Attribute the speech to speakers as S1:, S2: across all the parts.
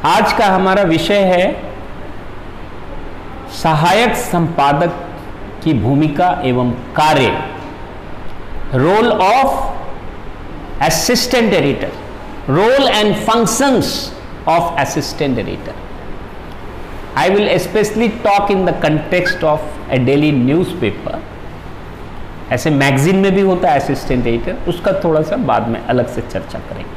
S1: आज का हमारा विषय है सहायक संपादक की भूमिका एवं कार्य, role of assistant editor, role and functions of assistant editor. I will especially talk in the context of a daily newspaper. ऐसे मैगजीन में भी होता है असिस्टेंट एडिटर, उसका थोड़ा सा बाद में अलग से चर्चा करेंगे.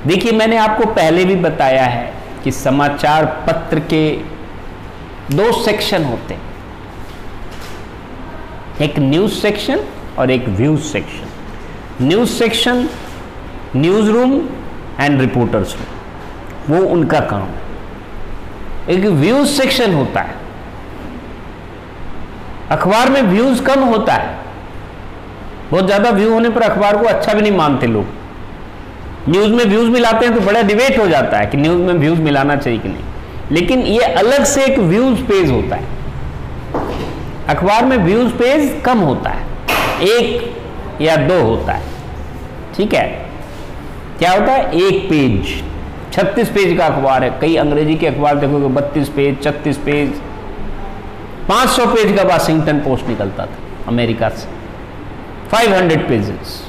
S1: देखिए, मैंने आपको पहले भी बताया है कि समाचार पत्र के दो सेक्शन होते हैं, एक न्यूज सेक्शन और एक views section. News section news room and reporters room, वो उनका काम है. एक व्यूज सेक्शन होता है, अखबार में व्यूज कम होता है, बहुत ज्यादा व्यू होने पर अखबार को अच्छा भी नहीं मानते लोग. न्यूज में व्यूज मिलाते हैं तो बड़ा डिबेट हो जाता है कि न्यूज में व्यूज मिलाना चाहिए कि नहीं, लेकिन ये अलग से एक व्यूज पेज होता है. अखबार में व्यूज पेज कम होता है, एक या दो होता है. ठीक है, क्या होता है? एक पेज. 36 पेज का अखबार है. कई अंग्रेजी के अखबार देखोगे 32 पेज, 36 पेज, 500 पेज का वाशिंगटन पोस्ट निकलता था अमेरिका से, 500 पेजेस.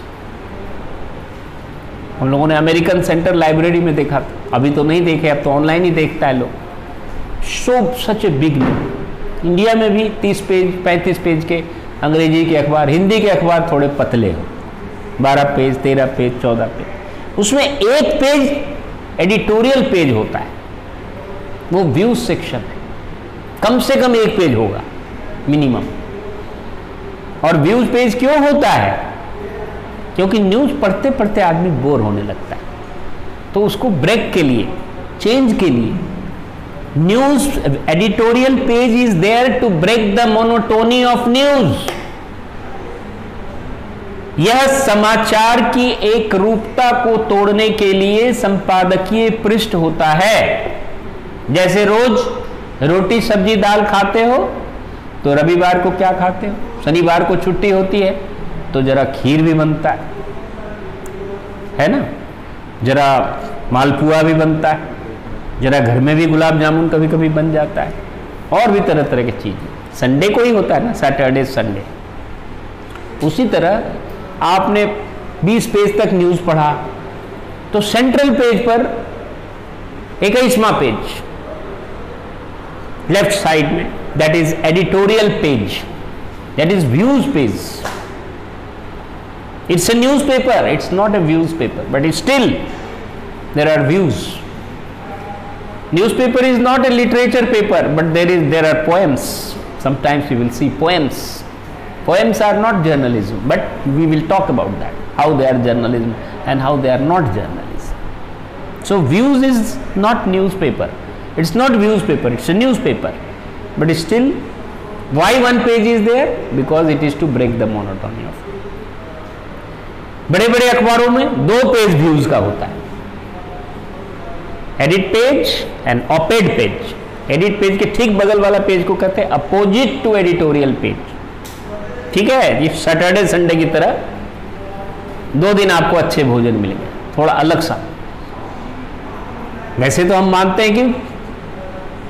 S1: हम लोगों ने अमेरिकन सेंट्रल लाइब्रेरी में देखा था, अभी तो नहीं देखे, अब तो ऑनलाइन ही देखता है लोग. सच ए बिग नेम. इंडिया में भी 30 पेज 35 पेज के अंग्रेजी के अखबार, हिंदी के अखबार थोड़े पतले हो, 12 पेज 13 पेज 14 पेज. उसमें एक पेज एडिटोरियल पेज होता है, वो व्यूज सेक्शन है. कम से कम एक पेज होगा मिनिमम. और व्यूज पेज क्यों होता है? क्योंकि न्यूज पढ़ते पढ़ते आदमी बोर होने लगता है, तो उसको ब्रेक के लिए, चेंज के लिए news editorial page is there to break the monotony of news. यह समाचार की एक रूपता को तोड़ने के लिए संपादकीय पृष्ठ होता है. जैसे रोज रोटी सब्जी दाल खाते हो तो रविवार को क्या खाते हो? शनिवार को छुट्टी होती है तो जरा खीर भी बनता है ना, जरा मालपुआ भी बनता है, जरा घर में भी गुलाब जामुन कभी कभी बन जाता है, और भी तरह तरह की चीजें. संडे को ही होता है ना, सैटरडे संडे. उसी तरह आपने 20 पेज तक न्यूज पढ़ा तो सेंट्रल पेज पर 21वां पेज लेफ्ट साइड में, that is editorial page, that is views page. It's a newspaper, it's not a views paper, but still there are views. Newspaper is not a literature paper, but there are poems. Sometimes we will see poems. Poems are not journalism, but we will talk about that, how they are journalism and how they are not journalism. So views is not newspaper. It's not views paper, it's a newspaper. But still, why one page is there? Because it is to break the monotony of it. बड़े बड़े अखबारों में 2 page views का होता है, edit page and op-ed page. Edit page के ठीक बगल वाला पेज को कहते हैं अपोजिट टू एडिटोरियल पेज. ठीक है, ये सैटरडे संडे की तरह 2 दिन आपको अच्छे भोजन मिलेंगे, थोड़ा अलग सा. वैसे तो हम मानते हैं कि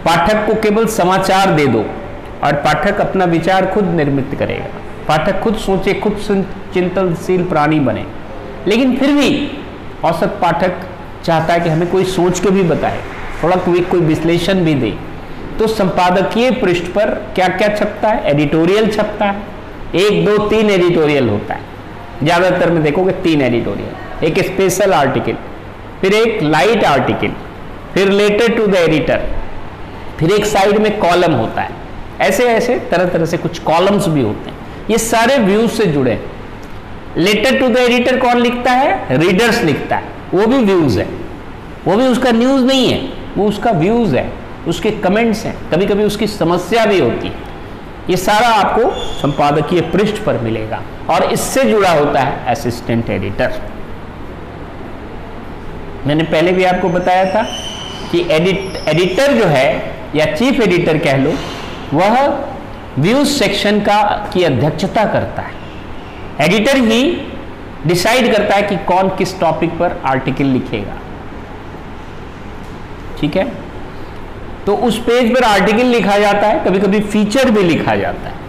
S1: पाठक को केवल समाचार दे दो और पाठक अपना विचार खुद निर्मित करेगा, पाठक खुद सोचे, खुद चिंतनशील प्राणी बने. लेकिन फिर भी औसत पाठक चाहता है कि हमें कोई सोच के भी बताए, थोड़ा कोई विश्लेषण भी दे. तो संपादकीय पृष्ठ पर क्या क्या छपता है? एडिटोरियल छपता है. 1 2 3 एडिटोरियल होता है. ज्यादातर में देखोगे 3 एडिटोरियल, एक स्पेशल आर्टिकल, फिर एक लाइट आर्टिकल, फिर रिलेटेड टू द एडिटर, फिर एक साइड में कॉलम होता है. ऐसे ऐसे तरह तरह से कुछ कॉलम्स भी होते हैं. ये सारे व्यूज से जुड़े. लेटर टू द एडिटर कौन लिखता है? रीडर्स लिखता है. वो भी व्यूज है, वो भी उसका न्यूज नहीं है, वो उसका व्यूज है, उसके कमेंट्स हैं, कभी कभी उसकी समस्या भी होती है. ये सारा आपको संपादकीय पृष्ठ पर मिलेगा. और इससे जुड़ा होता है असिस्टेंट एडिटर. मैंने पहले भी आपको बताया था कि एडिटर जो है, या चीफ एडिटर कह लो, वह व्यूज सेक्शन की अध्यक्षता करता है. एडिटर ही डिसाइड करता है कि कौन किस टॉपिक पर आर्टिकल लिखेगा. ठीक है। तो उस पेज पर आर्टिकल लिखा जाता है, कभी कभी फीचर भी लिखा जाता है।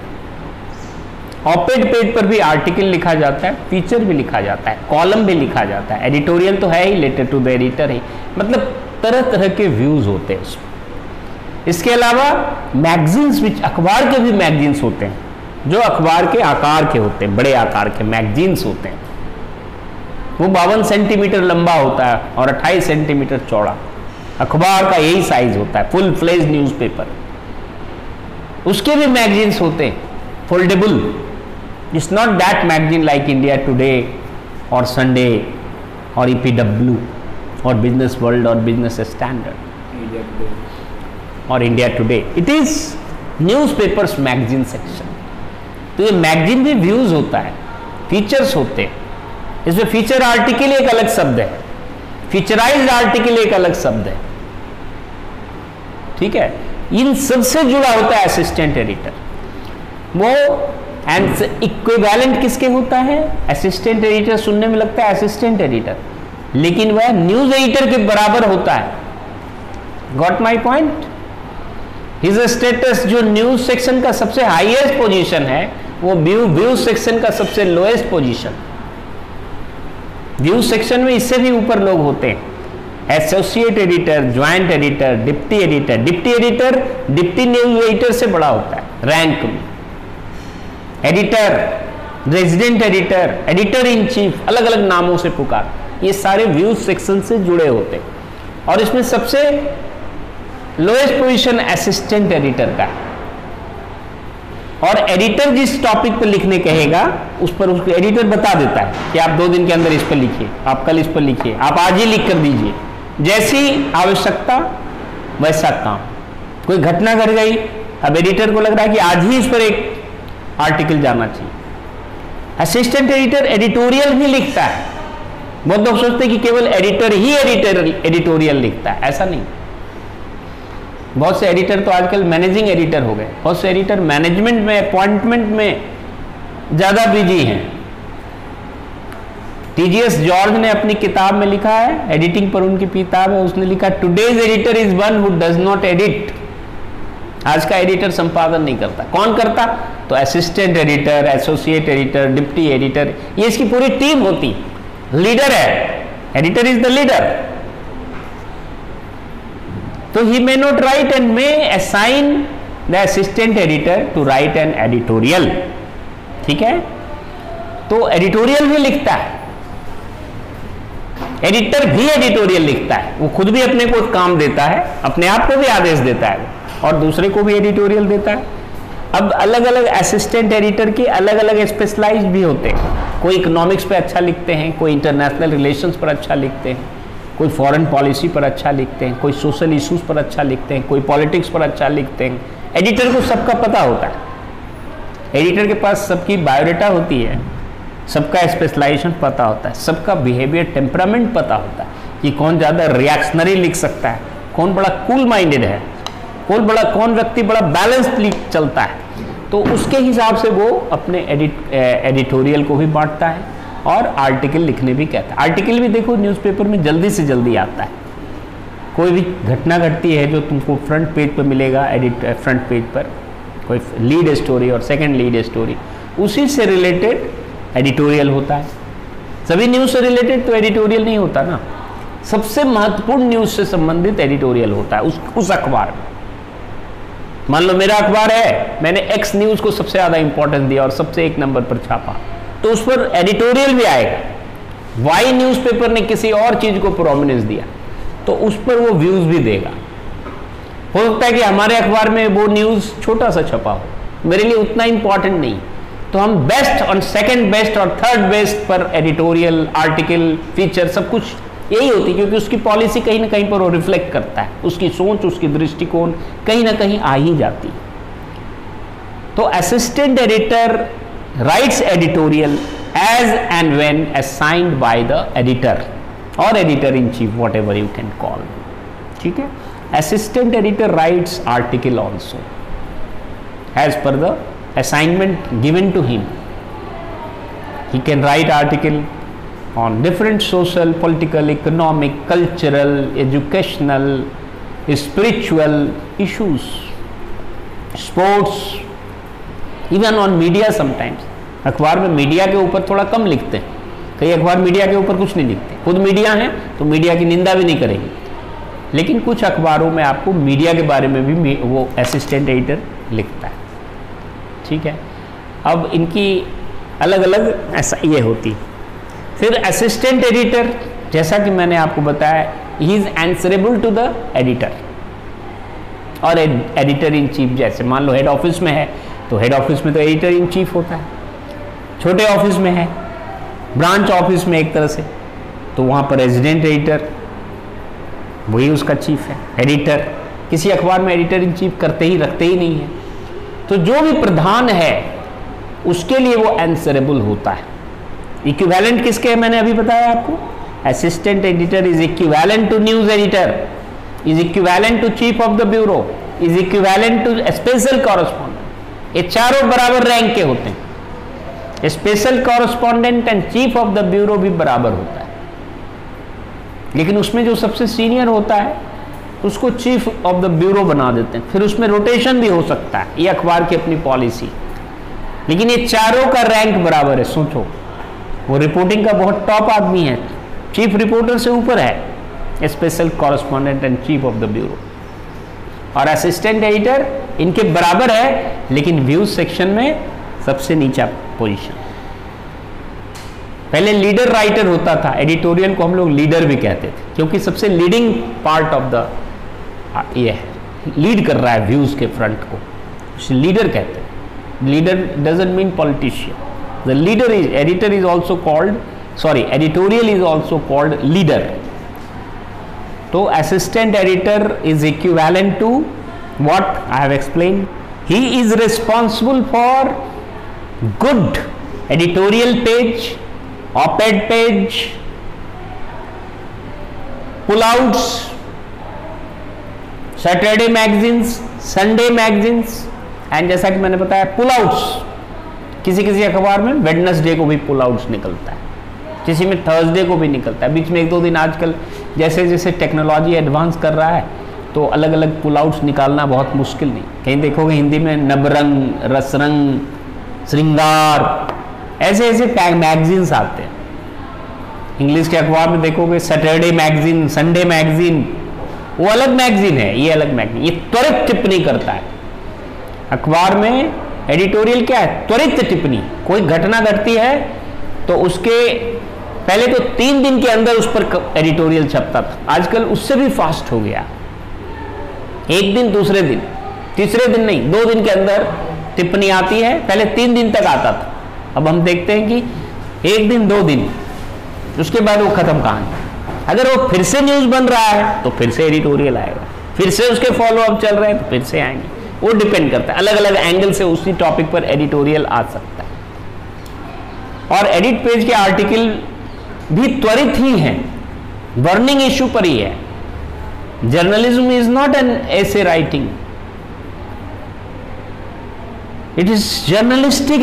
S1: ऑपेड पेज पर भी आर्टिकल लिखा जाता है, फीचर भी लिखा जाता है, कॉलम भी लिखा जाता है। एडिटोरियल तो है ही, लेटर टू द एडिटर ही, मतलब तरह तरह के व्यूज होते हैं उसमें। इसके अलावा मैगजीन्स, विच अखबार के भी मैगजीन्स होते हैं, जो अखबार के आकार के होते हैं, बड़े आकार के मैगजीन्स होते हैं। वो 52 सेंटीमीटर लंबा होता है और 28 सेंटीमीटर चौड़ा। अखबार का यही साइज होता है, फुल फ्लेज न्यूज़पेपर। उसके भी मैगजीन्स होते हैं, foldable. It's not that magazine like India today और संडे और ईपीडब्ल्यू और बिजनेस वर्ल्ड और बिजनेस स्टैंडर्ड और India today. It is newspapers magazine section. तो ये मैगजीन भी व्यूज होता है, फीचर्स होते हैं। इसमें फीचर आर्टिकल एक अलग शब्द है, फीचराइज्ड आर्टिकल एक अलग शब्द है, ठीक है। इन सबसे जुड़ा होता है असिस्टेंट एडिटर। वो एंड इक्विवेलेंट किसके होता है? Assistant editor. सुनने में लगता है असिस्टेंट एडिटर, लेकिन वह न्यूज एडिटर के बराबर होता है। Got my point? His status जो न्यूज सेक्शन का सबसे हाईएस्ट पोजीशन है, वो व्यू सेक्शन का सबसे लोएस्ट पोजीशन। व्यू सेक्शन में इससे भी ऊपर लोग होते हैं, associate editor, joint editor, deputy editor. Deputy editor deputy news editor से बड़ा होता है रैंक में। Editor, resident editor, editor in chief, अलग अलग नामों से पुकार, ये सारे व्यूज सेक्शन से जुड़े होते हैं। और इसमें सबसे लोएस्ट पोजीशन असिस्टेंट एडिटर का है। और एडिटर जिस टॉपिक पर लिखने कहेगा उस पर उसको एडिटर बता देता है कि आप 2 दिन के अंदर इस पर लिखिए, आप कल इस पर लिखिए, आप आज ही लिख कर दीजिए, जैसी आवश्यकता वैसा काम। कोई घटना घट गई, अब एडिटर को लग रहा है कि आज ही इस पर एक आर्टिकल जाना चाहिए। असिस्टेंट एडिटर एडिटोरियल भी लिखता है। बहुत लोग सोचते हैं कि केवल एडिटर ही एडिटोरियल लिखता है, ऐसा नहीं। बहुत से एडिटर तो आजकल मैनेजिंग एडिटर हो गए, बहुत से एडिटर मैनेजमेंट में, अपॉइंटमेंट में ज्यादा बिजी हैं। टीजीएस जॉर्ज ने अपनी किताब में लिखा है, एडिटिंग पर उनकी किताब है, उसने लिखा today's editor is one who does not edit. आज का एडिटर संपादन नहीं करता। कौन करता? तो assistant editor, associate editor, deputy editor, ये इसकी पूरी टीम होती। लीडर है, एडिटर इज द लीडर। तो he may not write and may assign the assistant editor to write an editorial, ठीक है। तो एडिटोरियल भी लिखता है, एडिटर भी एडिटोरियल लिखता है। वो खुद भी अपने को काम देता है, अपने आप को भी आदेश देता है और दूसरे को भी एडिटोरियल देता है। अब अलग अलग असिस्टेंट एडिटर के अलग अलग स्पेशलाइज भी होते हैं। कोई इकोनॉमिक्स पे अच्छा लिखते हैं, कोई इंटरनेशनल रिलेशंस पर अच्छा लिखते हैं, कोई फॉरेन पॉलिसी पर अच्छा लिखते हैं, कोई सोशल इश्यूज पर अच्छा लिखते हैं, कोई पॉलिटिक्स पर अच्छा लिखते हैं। एडिटर को सबका पता होता है, एडिटर के पास सबकी बायोडाटा होती है, सबका स्पेशलाइजेशन पता होता है, सबका बिहेवियर, टेम्परामेंट पता होता है कि कौन ज़्यादा रिएक्शनरी लिख सकता है, कौन बड़ा कूल माइंडेड है, कौन व्यक्ति बड़ा बैलेंस्ड चलता है। तो उसके हिसाब से वो अपने एडिटोरियल को भी बांटता है और आर्टिकल लिखने भी कहता है। आर्टिकल भी देखो न्यूज़पेपर में जल्दी से जल्दी आता है। कोई भी घटना घटती है जो तुमको फ्रंट पेज पर मिलेगा, फ्रंट पेज पर कोई लीड स्टोरी और सेकंड लीड स्टोरी, उसी से रिलेटेड एडिटोरियल होता है। सभी न्यूज़ से रिलेटेड तो एडिटोरियल नहीं होता ना, सबसे महत्वपूर्ण न्यूज़ से संबंधित एडिटोरियल होता है उस अखबार में। मान लो मेरा अखबार है, मैंने एक्स न्यूज़ को सबसे ज़्यादा इंपॉर्टेंस दिया और सबसे 1 नंबर पर छापा, तो उस पर एडिटोरियल भी आएगा। वाई न्यूज़पेपर ने किसी और चीज को प्रोमिनेंस दिया तो उस पर वो व्यूज भी देगा। हो सकता है कि हमारे अखबार में वो न्यूज छोटा सा छपा हो, मेरे लिए उतना इंपॉर्टेंट नहीं, तो हम बेस्ट और सेकंड बेस्ट और थर्ड बेस्ट पर एडिटोरियल, आर्टिकल, फीचर सब कुछ यही होती है, क्योंकि उसकी पॉलिसी कहीं ना कहीं पर वो रिफ्लेक्ट करता है, उसकी सोच, उसकी दृष्टिकोण कहीं ना कहीं आ ही जाती है। तो assistant editor writes editorial as and when assigned by the editor or editor in chief, whatever you can call, ठीक है। assistant editor writes article also as per the assignment given to him. He can write article on different social, political, economic, cultural, educational, spiritual issues, sports, even on media sometimes. अखबार में media के ऊपर थोड़ा कम लिखते हैं, कई अखबार media के ऊपर कुछ नहीं लिखते, खुद मीडिया हैं तो मीडिया की निंदा भी नहीं करेंगे, लेकिन कुछ अखबारों में आपको मीडिया के बारे में भी वो असिस्टेंट एडिटर लिखता है, ठीक है। अब इनकी अलग अलग ऐसा ये होती। फिर असिस्टेंट एडिटर, जैसा कि मैंने आपको बताया, he is answerable to the editor और एडिटर इन चीफ। जैसे मान लो हेड ऑफिस में है तो हेड ऑफिस में तो एडिटर इन चीफ होता है, छोटे ऑफिस में है, ब्रांच ऑफिस में एक तरह से, तो वहाँ पर रेजिडेंट एडिटर वही उसका चीफ है, एडिटर। किसी अखबार में एडिटर इन चीफ रखते ही नहीं है। तो जो भी प्रधान है उसके लिए वो आंसरेबल होता है। इक्विवेलेंट किसके है मैंने अभी बताया आपको, assistant editor is equivalent to news editor, is equivalent to chief of the bureau, is equivalent to special correspondent. ये चारों बराबर रैंक के होते हैं। Special correspondent and chief of the bureau भी बराबर होता है, लेकिन उसमें जो सबसे सीनियर होता है उसको चीफ ऑफ द ब्यूरो बना देते हैं। फिर उसमें रोटेशन भी हो सकता है, ये अखबार की अपनी पॉलिसी। लेकिन ये चारों का रैंक बराबर है। सोचो, वो रिपोर्टिंग का बहुत टॉप आदमी है, चीफ रिपोर्टर से ऊपर है special correspondent and chief of the bureau, और असिस्टेंट एडिटर इनके बराबर है, लेकिन व्यूज सेक्शन में सबसे नीचा पोजीशन। पहले लीडर राइटर होता था, एडिटोरियल को हम लोग लीडर भी कहते थे, क्योंकि सबसे लीडिंग पार्ट ऑफ द ये है, लीड कर रहा है व्यूज के फ्रंट को, उसे लीडर कहते हैं। Leader doesn't mean politician. The leader is, editor is also called, sorry, editorial is also called leader. तो assistant editor is equivalent to what I have explain. He is responsible for good editorial page, op-ed page, pull-outs, Saturday magazines, Sunday magazines, and जैसा कि मैंने बताया पुल-आउट्स, किसी किसी अखबार में Wednesday को भी पुल-आउट्स निकलता है, किसी में थर्सडे को भी निकलता है, बीच में एक दो दिन। आजकल जैसे जैसे टेक्नोलॉजी एडवांस कर रहा है तो अलग अलग पुल-आउट्स निकालना बहुत मुश्किल नहीं। कहीं देखोगे हिंदी में नवरंग, रसरंग, श्रृंगार, ऐसे ऐसे मैगजीन्स आते हैं। इंग्लिश के अखबार में देखोगे सैटरडे मैगजीन, संडे मैगजीन, वो अलग मैगजीन है, ये अलग मैगजीन। ये त्वरित टिप्पणी करता है। अखबार में एडिटोरियल क्या है, त्वरित टिप्पणी। कोई घटना घटती है तो उसके पहले तो 3 दिन के अंदर उस पर एडिटोरियल छपता था, आजकल उससे भी फास्ट हो गया। एक दिन, दूसरे दिन, तीसरे दिन नहीं, 2 दिन के अंदर टिप्पणी आती है। पहले 3 दिन तक आता था, अब हम देखते हैं कि 1 दिन 2 दिन, उसके बाद वो खत्म कहानी। अगर वो फिर से न्यूज बन रहा है तो फिर से एडिटोरियल आएगा, फिर से उसके फॉलो अप चल रहे हैं तो फिर से आएंगे। वो डिपेंड करता है, अलग अलग एंगल से उसी टॉपिक पर एडिटोरियल आ सकता है। और एडिट पेज के आर्टिकल भी त्वरित ही हैं, बर्निंग इश्यू पर ही है। Journalism is not an essay writing, it is journalistic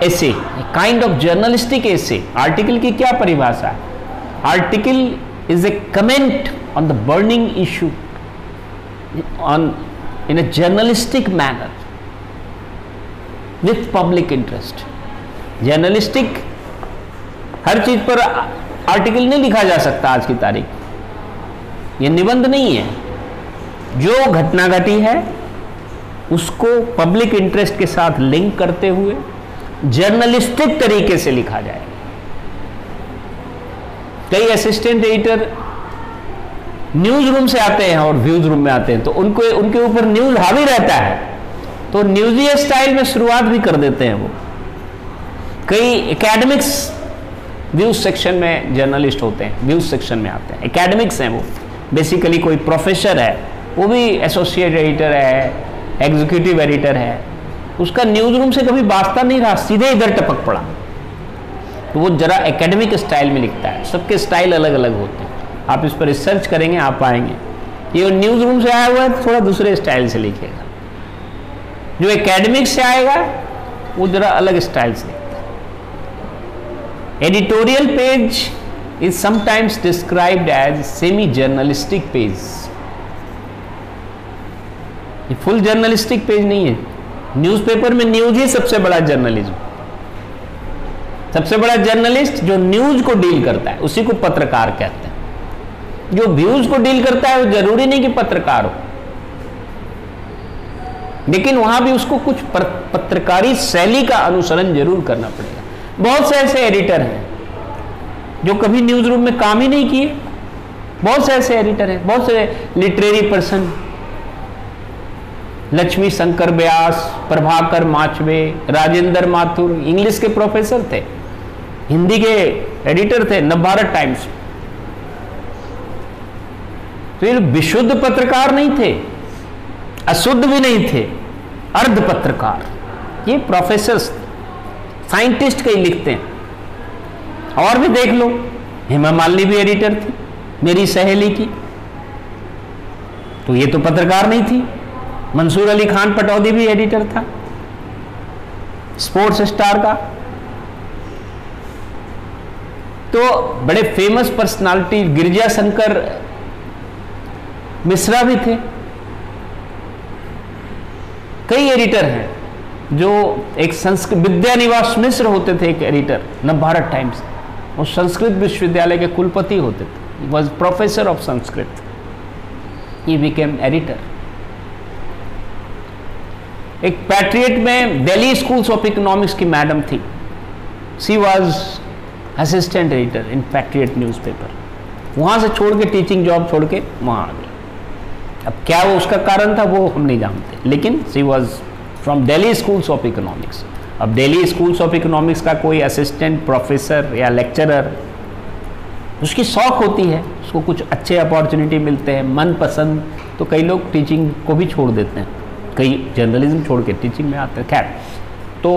S1: essay, kind of journalistic essay. Article की क्या परिभाषा है? Article is a comment on the burning issue on in a journalistic manner with public interest. Journalistic हर चीज पर article नहीं लिखा जा सकता आज की तारीख, ये निबंध नहीं है। जो घटना घटी है उसको पब्लिक इंटरेस्ट के साथ लिंक करते हुए जर्नलिस्टिक तरीके से लिखा जाए। कई असिस्टेंट एडिटर न्यूज रूम से आते हैं और व्यूज रूम में आते हैं, तो उनके ऊपर न्यूज हावी रहता है, तो न्यूजी स्टाइल में शुरुआत भी कर देते हैं वो। कई एकेडमिक्स व्यूज सेक्शन में जर्नलिस्ट होते हैं, व्यूज सेक्शन में आते हैं, एकेडमिक्स हैं वो, बेसिकली कोई प्रोफेसर है, वो भी एसोसिएट एडिटर है, एग्जीक्यूटिव एडिटर है, उसका न्यूज रूम से कभी वास्ता नहीं रहा, सीधे इधर टपक पड़ा, तो वो जरा एकेडमिक स्टाइल में लिखता है। सबके स्टाइल अलग अलग होते हैं, आप इस पर रिसर्च करेंगे आप पाएंगे। ये न्यूज रूम से आया हुआ है तो थोड़ा दूसरे स्टाइल से लिखेगा, जो एकेडमिक से आएगा वो जरा अलग स्टाइल से लिखता है। Editorial page is sometimes described as semi journalistic page. ये फुल जर्नलिस्टिक पेज नहीं है। न्यूज़पेपर में न्यूज ही सबसे बड़ा जर्नलिज्म। सबसे बड़ा जर्नलिस्ट जो न्यूज को डील करता है उसी को पत्रकार कहते हैं। जो व्यूज को डील करता है वो जरूरी नहीं कि पत्रकार हो, लेकिन वहां भी उसको कुछ पत्रकारी शैली का अनुसरण जरूर करना पड़ेगा। बहुत से ऐसे एडिटर हैं जो कभी न्यूज रूम में काम ही नहीं किए। बहुत से ऐसे एडिटर हैं, बहुत से लिटरेरी पर्सन, लक्ष्मी शंकर व्यास, प्रभाकर माचवे, राजेंद्र माथुर इंग्लिश के प्रोफेसर थे, हिंदी के एडिटर थे नवभारत टाइम्स। तो ये विशुद्ध पत्रकार नहीं थे, अशुद्ध भी नहीं थे, अर्ध पत्रकार। ये प्रोफेसर्स, साइंटिस्ट कई लिखते हैं। और भी देख लो, हेमा मालिनी भी एडिटर थी मेरी सहेली की, तो ये तो पत्रकार नहीं थी। मंसूर अली खान पटौदी भी एडिटर था स्पोर्ट्स स्टार का। तो बड़े फेमस पर्सनालिटी गिरिजा शंकर मिश्रा भी थे। कई एडिटर हैं जो एक संस्कृत, विद्यानिवास मिश्र होते थे एक एडिटर नवभारत टाइम्स, वो संस्कृत विश्वविद्यालय के कुलपति होते थे। He was professor of Sanskrit. He became editor. एक पैट्रियट में दिल्ली स्कूल्स ऑफ इकोनॉमिक्स की मैडम थी, she was assistant editor in patriot newspaper. वहां से छोड़ के टीचिंग जॉब छोड़ के वहां आ गई। अब क्या वो उसका कारण था वो हम नहीं जानते, लेकिन she was from Delhi schools of economics. अब दिल्ली स्कूल्स ऑफ इकोनॉमिक्स का कोई असिस्टेंट प्रोफेसर या लेक्चरर, उसकी शौक होती है, उसको कुछ अच्छे अपॉर्चुनिटी मिलते हैं मनपसंद, तो कई लोग टीचिंग को भी छोड़ देते हैं, कई जर्नलिज्म छोड़ के टीचिंग में आते हैं। खैर, तो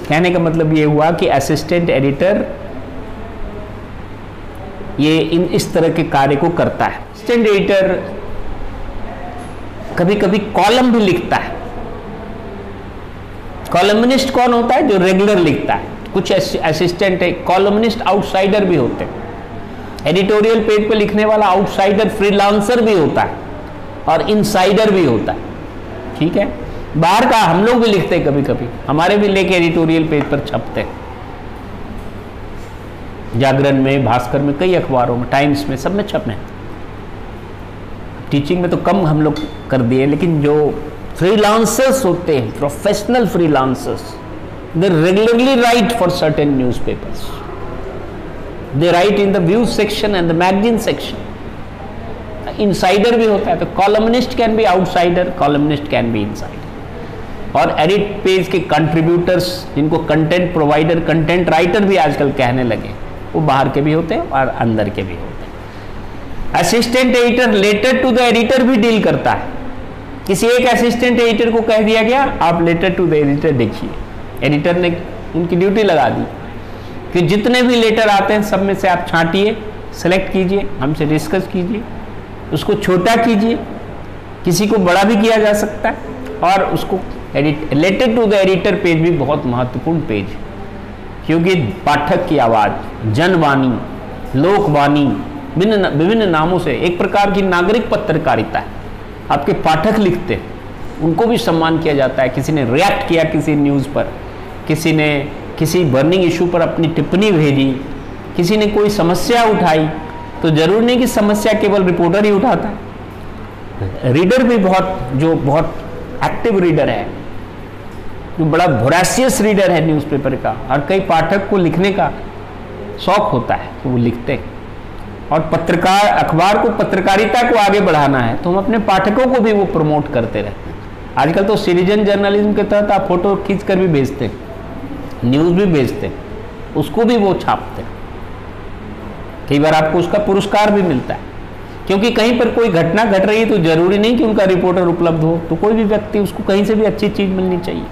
S1: कहने का मतलब ये हुआ कि असिस्टेंट एडिटर ये इस तरह के कार्य को करता है। असिस्टेंट एडिटर कभी कभी कॉलम भी लिखता है। कॉलमनिस्ट कौन होता है? जो रेगुलर लिखता है। कुछ असिस्टेंट कॉलमनिस्ट आउटसाइडर भी होते हैं। एडिटोरियल पेज पे लिखने वाला आउटसाइडर फ्रीलांसर भी होता है और इनसाइडर भी होता है। ठीक है, बाहर का हम लोग भी लिखते हैं, कभी कभी हमारे भी लेके एडिटोरियल पेज पर छपते हैं, जागरण में, भास्कर में, कई अखबारों में, टाइम्स में, सब में छपे। टीचिंग में तो कम हम लोग कर दिए, लेकिन जो फ्रीलांसर्स होते हैं, professional freelancers, they regularly right for certain newspapers. They write in the views section and the magazine section. Insider भी होता है, तो columnist can be outsider, columnist can be insider. और एडिट पेज के कंट्रीब्यूटर्स, जिनको content provider, content writer भी आजकल कहने लगे, वो बाहर के भी होते हैं और अंदर के भी होते हैं। Assistant editor letter to the editor भी डील करता है। किसी एक असिस्टेंट एडिटर को कह दिया गया आप लेटर टू द एडिटर देखिए, एडिटर ने उनकी ड्यूटी लगा दी कि जितने भी लेटर आते हैं सब में से आप छांटिए, सेलेक्ट कीजिए, हमसे डिस्कस कीजिए, उसको छोटा कीजिए, किसी को बड़ा भी किया जा सकता है। और उसको letter to the editor page भी बहुत महत्वपूर्ण पेज है, क्योंकि पाठक की आवाज़, जनवाणी, लोकवाणी, विभिन्न नामों से एक प्रकार की नागरिक पत्रकारिता है। आपके पाठक लिखते हैं, उनको भी सम्मान किया जाता है। किसी ने रिएक्ट किया किसी न्यूज़ पर, किसी ने किसी बर्निंग इशू पर अपनी टिप्पणी भेजी, किसी ने कोई समस्या उठाई, तो जरूर नहीं कि समस्या केवल रिपोर्टर ही उठाता है। रीडर भी जो बहुत एक्टिव रीडर है, जो बड़ा वोरेशियस रीडर है न्यूज़पेपर का, और कई पाठक को लिखने का शौक होता है तो वो लिखते हैं। और पत्रकार, अखबार को, पत्रकारिता को आगे बढ़ाना है तो हम अपने पाठकों को भी वो प्रमोट करते रहते हैं। आजकल तो सिटीजन जर्नलिज्म के तहत आप फोटो खींच कर भी भेजते हैं, न्यूज़ भी भेजते हैं, उसको भी वो छापते हैं। कई बार आपको उसका पुरस्कार भी मिलता है, क्योंकि कहीं पर कोई घटना घट रही है तो जरूरी नहीं कि उनका रिपोर्टर उपलब्ध हो, तो कोई भी व्यक्ति, उसको कहीं से भी अच्छी चीज़ मिलनी चाहिए।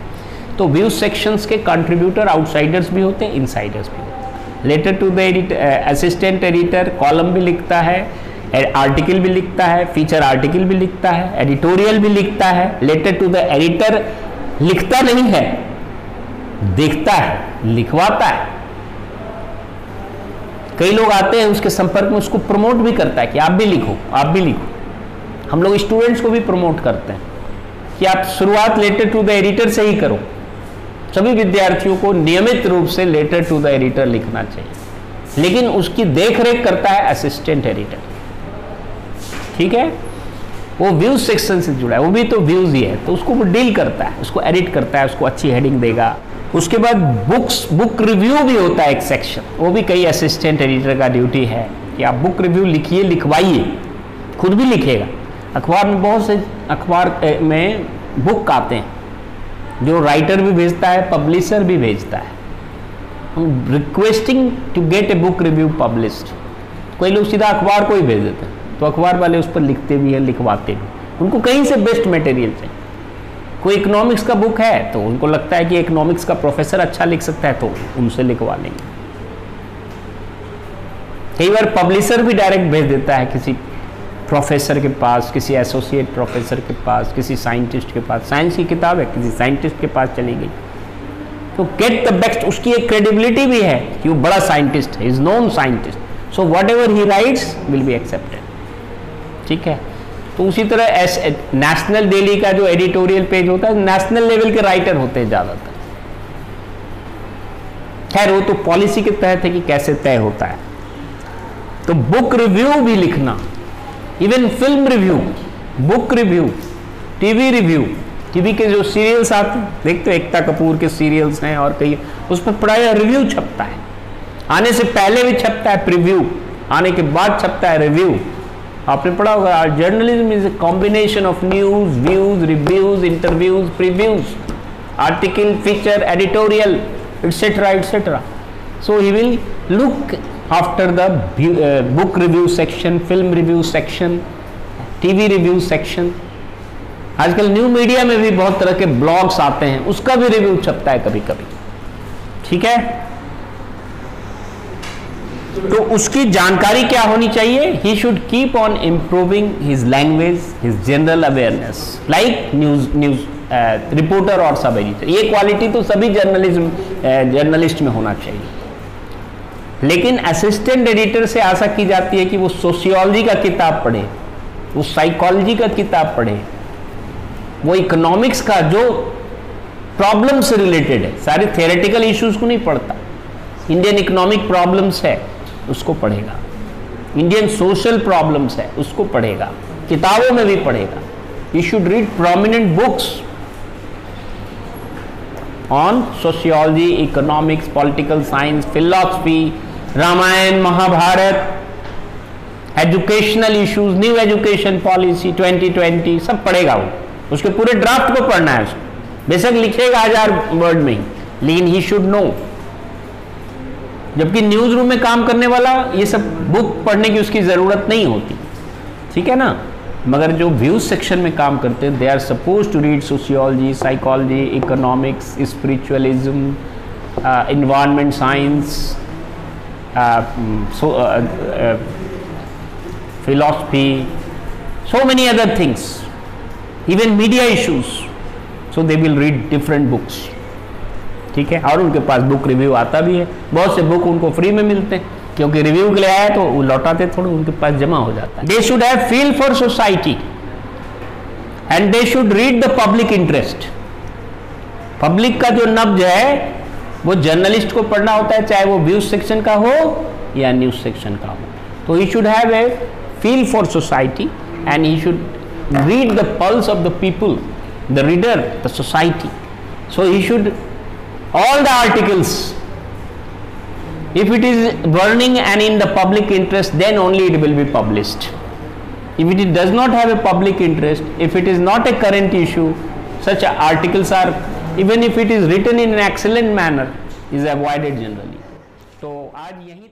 S1: तो व्यूज सेक्शंस के कंट्रीब्यूटर आउटसाइडर्स भी होते हैं, इनसाइडर्स भी होते हैं। Letter to the editor, assistant editor column भी लिखता है, आर्टिकल भी लिखता है, फीचर आर्टिकल भी लिखता है, एडिटोरियल भी लिखता है। लेटर टू द एडिटर लिखता नहीं है, देखता है, लिखवाता है। कई लोग आते हैं उसके संपर्क में, उसको प्रमोट भी करता है कि आप भी लिखो, आप भी लिखो। हम लोग स्टूडेंट्स को भी प्रमोट करते हैं कि आप शुरुआत लेटर टू द एडिटर से ही करो। सभी विद्यार्थियों को नियमित रूप से लेटर टू द एडिटर लिखना चाहिए, लेकिन उसकी देखरेख करता है असिस्टेंट एडिटर, ठीक है। वो व्यूज सेक्शन से जुड़ा है, वो भी तो व्यूज ही है, तो उसको वो डील करता है, उसको एडिट करता है, उसको अच्छी हेडिंग देगा। उसके बाद बुक रिव्यू भी होता है एक सेक्शन, वो भी कई असिस्टेंट एडिटर का ड्यूटी है कि आप बुक रिव्यू लिखिए, लिखवाइए, खुद भी लिखेगा। अखबार में बहुत से अखबार में बुक आते हैं जो राइटर भी भेजता है, पब्लिशर भी भेजता है, requesting to get a book review published. कोई लोग सीधा अखबार को ही भेज देते हैं, तो अखबार वाले उस पर लिखते भी हैं, लिखवाते भी, उनको कहीं से बेस्ट मटेरियल चाहिए। कोई इकोनॉमिक्स का बुक है तो उनको लगता है कि इकोनॉमिक्स का प्रोफेसर अच्छा लिख सकता है, तो उनसे लिखवा लेंगे। कई बार पब्लिशर भी डायरेक्ट भेज देता है किसी प्रोफेसर के पास, किसी एसोसिएट प्रोफेसर के पास, किसी साइंटिस्ट के पास। साइंस की किताब है, किसी साइंटिस्ट के पास चली गई, तो गेट द बेस्ट। उसकी एक क्रेडिबिलिटी भी है कि वो बड़ा साइंटिस्ट है, is known scientist, so what ever he rights will be accepted, ठीक है। तो उसी तरह नेशनल डेली का जो एडिटोरियल पेज होता है, नेशनल लेवल के राइटर होते हैं ज़्यादातर। खैर वो तो पॉलिसी के तहत है कि कैसे तय होता है। तो बुक रिव्यू भी लिखना, even film review, book review, TV review, TV के जो सीरियल्स आते हैं, देखते हो एकता कपूर के सीरियल्स हैं और कई, उस पर प्राय रिव्यू छपता है। आने से पहले भी छपता है प्रीव्यू, आने के बाद छपता है रिव्यू। आपने पढ़ा होगा, journalism is a combination of news, views, reviews, interviews, previews, article, feature, editorial, etcetera etcetera. So he will look after the book review section, film review section, TV review section. आजकल new media में भी बहुत तरह के blogs आते हैं, उसका भी रिव्यू छपता है कभी कभी, ठीक है। तो उसकी जानकारी क्या होनी चाहिए? He should keep on improving his language, his general awareness, like news reporter और सब एडिटर। ये क्वालिटी तो सभी जर्नलिस्ट में होना चाहिए। लेकिन असिस्टेंट एडिटर से आशा की जाती है कि वो सोशियोलॉजी का किताब पढ़े, वो साइकोलॉजी का किताब पढ़े, वो इकोनॉमिक्स का जो प्रॉब्लम से रिलेटेड है, सारे थियोरेटिकल इश्यूज को नहीं पढ़ता। इंडियन इकोनॉमिक प्रॉब्लम्स है उसको पढ़ेगा, इंडियन सोशल प्रॉब्लम्स है उसको पढ़ेगा, किताबों में भी पढ़ेगा। You should read prominent books on sociology, economics, political science, philosophy, Ramayan, Mahabharat, educational issues, new education policy 2020 सब पढ़ेगा वो। उसके पूरे ड्राफ्ट को पढ़ना है उसको, बेशक लिखेगा 1000 वर्ड में ही, लेकिन ही शुड नो। जबकि न्यूज रूम में काम करने वाला ये सब बुक पढ़ने की उसकी जरूरत नहीं होती, ठीक है ना। मगर जो व्यूज सेक्शन में काम करते हैं, they are supposed to read sociology, psychology, economics, spiritualism, environment science, philosophy, so many other things, even media issues, so they will read different books, ठीक है। और उनके पास बुक रिव्यू आता भी है, बहुत से बुक उनको फ्री में मिलते हैं, क्योंकि रिव्यू के लिए आया तो वो लौटाते थोड़े, उनके पास जमा हो जाता है। They should have feel for society and they should read the public interest. Public का जो नब्ज है वो जर्नलिस्ट को पढ़ना होता है, चाहे वो व्यूज सेक्शन का हो या न्यूज सेक्शन का हो। तो he should have a feel for society and he should read the pulse of the people, the reader, the society. So he should, all the articles, if it is burning and in the public interest, then only it will be published. If it does not have a public interest, if it is not a current issue, such articles are, even if it is written in an excellent manner, is avoided generally. तो आज यही